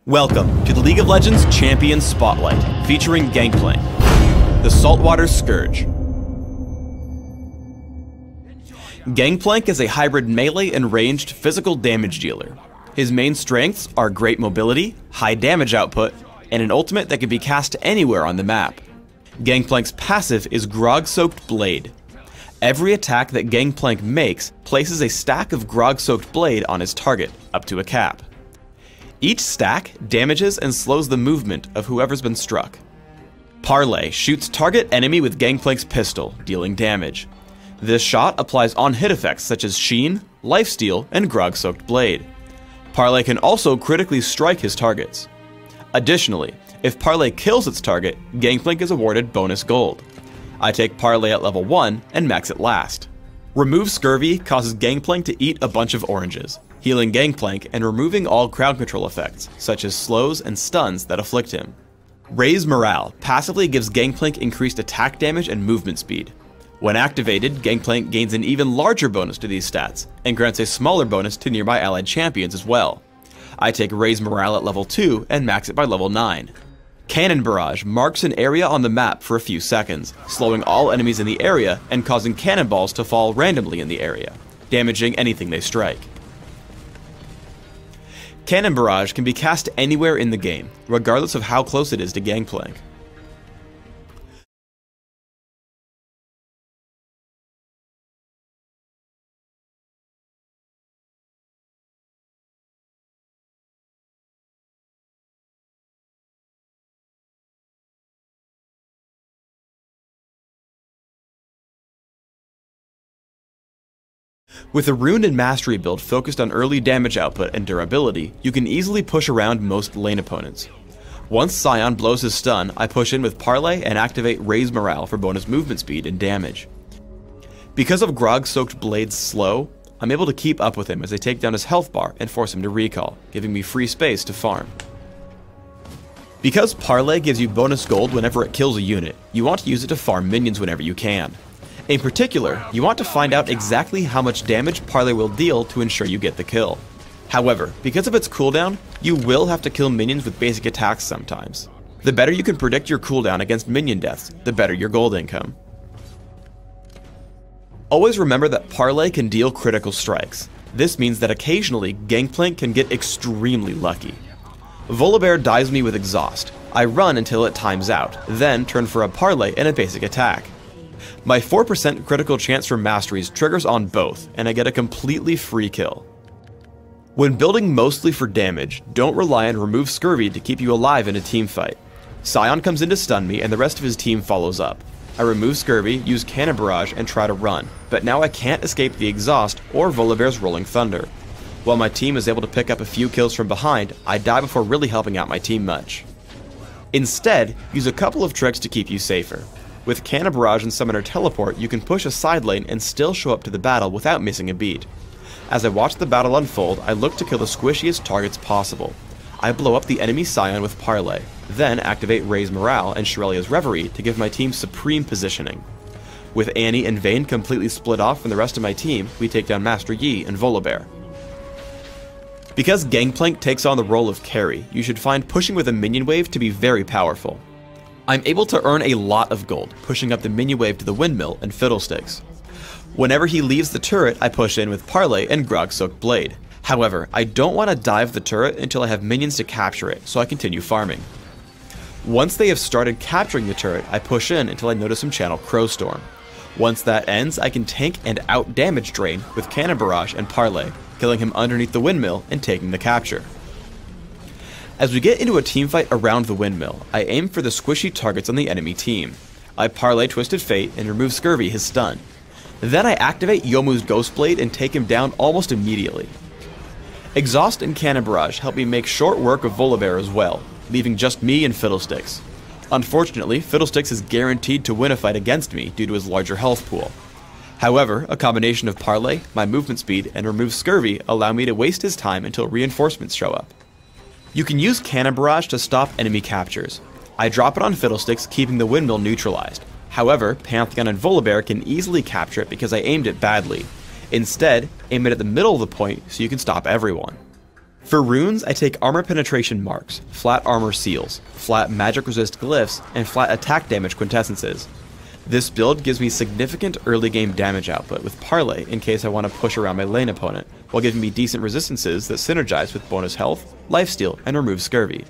Welcome to the League of Legends Champion Spotlight, featuring Gangplank, the Saltwater Scourge. Gangplank is a hybrid melee and ranged physical damage dealer. His main strengths are great mobility, high damage output, and an ultimate that can be cast anywhere on the map. Gangplank's passive is Grog-Soaked Blade. Every attack that Gangplank makes places a stack of Grog-Soaked Blade on his target, up to a cap. Each stack damages and slows the movement of whoever's been struck. Parley shoots target enemy with Gangplank's pistol, dealing damage. This shot applies on-hit effects such as Sheen, Lifesteal, and Grog-Soaked Blade. Parley can also critically strike his targets. Additionally, if Parley kills its target, Gangplank is awarded bonus gold. I take Parley at level 1 and max it last. Remove Scurvy causes Gangplank to eat a bunch of oranges, healing Gangplank and removing all crowd control effects, such as slows and stuns that afflict him. Raise Morale passively gives Gangplank increased attack damage and movement speed. When activated, Gangplank gains an even larger bonus to these stats, and grants a smaller bonus to nearby allied champions as well. I take Raise Morale at level 2 and max it by level 9. Cannon Barrage marks an area on the map for a few seconds, slowing all enemies in the area and causing cannonballs to fall randomly in the area, damaging anything they strike. Cannon Barrage can be cast anywhere in the game, regardless of how close it is to Gangplank. With a Rune and Mastery build focused on early damage output and durability, you can easily push around most lane opponents. Once Scion blows his stun, I push in with Parley and activate Raise Morale for bonus movement speed and damage. Because of Grog-Soaked Blade's slow, I'm able to keep up with him as I take down his health bar and force him to recall, giving me free space to farm. Because Parley gives you bonus gold whenever it kills a unit, you want to use it to farm minions whenever you can. In particular, you want to find out exactly how much damage Parley will deal to ensure you get the kill. However, because of its cooldown, you will have to kill minions with basic attacks sometimes. The better you can predict your cooldown against minion deaths, the better your gold income. Always remember that Parley can deal critical strikes. This means that occasionally, Gangplank can get extremely lucky. Volibear dives me with Exhaust. I run until it times out, then turn for a Parley and a basic attack. My 4% critical chance for masteries triggers on both, and I get a completely free kill. When building mostly for damage, don't rely on Remove Scurvy to keep you alive in a team fight. Scion comes in to stun me and the rest of his team follows up. I remove Scurvy, use Cannon Barrage, and try to run, but now I can't escape the Exhaust or Volibear's Rolling Thunder. While my team is able to pick up a few kills from behind, I die before really helping out my team much. Instead, use a couple of tricks to keep you safer. With Cannon Barrage and Summoner Teleport, you can push a side lane and still show up to the battle without missing a beat. As I watch the battle unfold, I look to kill the squishiest targets possible. I blow up the enemy Scion with Parley, then activate Raise Morale and Shirelia's Reverie to give my team supreme positioning. With Annie and Vayne completely split off from the rest of my team, we take down Master Yi and Volibear. Because Gangplank takes on the role of carry, you should find pushing with a minion wave to be very powerful. I'm able to earn a lot of gold, pushing up the minion wave to the windmill and Fiddlesticks. Whenever he leaves the turret, I push in with Parley and Grog-Soaked Blade. However, I don't want to dive the turret until I have minions to capture it, so I continue farming. Once they have started capturing the turret, I push in until I notice him channel Crowstorm. Once that ends, I can tank and out-damage drain with Cannon Barrage and Parley, killing him underneath the windmill and taking the capture. As we get into a teamfight around the windmill, I aim for the squishy targets on the enemy team. I Parley Twisted Fate and remove Scurvy his stun. Then I activate Youmuu's Ghost Blade and take him down almost immediately. Exhaust and Cannon Barrage help me make short work of Volibear as well, leaving just me and Fiddlesticks. Unfortunately, Fiddlesticks is guaranteed to win a fight against me due to his larger health pool. However, a combination of Parley, my movement speed, and remove Scurvy allow me to waste his time until reinforcements show up. You can use Cannon Barrage to stop enemy captures. I drop it on Fiddlesticks, keeping the windmill neutralized. However, Pantheon and Volibear can easily capture it because I aimed it badly. Instead, aim it at the middle of the point so you can stop everyone. For runes, I take armor penetration marks, flat armor seals, flat magic resist glyphs, and flat attack damage quintessences. This build gives me significant early game damage output with Parlay in case I want to push around my lane opponent, while giving me decent resistances that synergize with bonus health, lifesteal, and remove scurvy.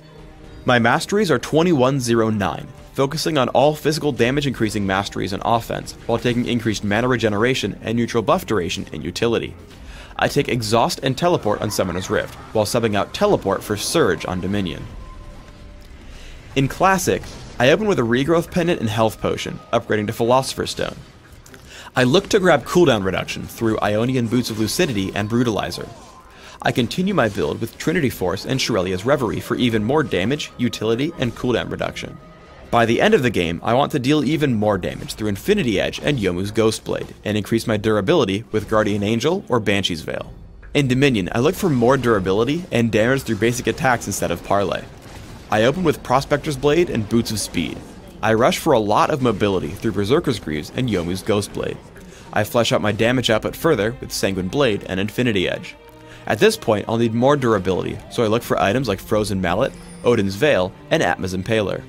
My masteries are 2109, focusing on all physical damage increasing masteries and offense, while taking increased mana regeneration and neutral buff duration in utility. I take Exhaust and Teleport on Summoner's Rift, while subbing out Teleport for Surge on Dominion. In Classic, I open with a Regrowth Pendant and Health Potion, upgrading to Philosopher's Stone. I look to grab cooldown reduction through Ionian Boots of Lucidity and Brutalizer. I continue my build with Trinity Force and Shurelia's Reverie for even more damage, utility, and cooldown reduction. By the end of the game, I want to deal even more damage through Infinity Edge and Yomu's Ghostblade, and increase my durability with Guardian Angel or Banshee's Veil. In Dominion, I look for more durability and damage through basic attacks instead of Parlay. I open with Prospector's Blade and Boots of Speed. I rush for a lot of mobility through Berserker's Greaves and Yomu's Ghostblade. I flesh out my damage output further with Sanguine Blade and Infinity Edge. At this point, I'll need more durability, so I look for items like Frozen Mallet, Odin's Veil, and Atma's Impaler.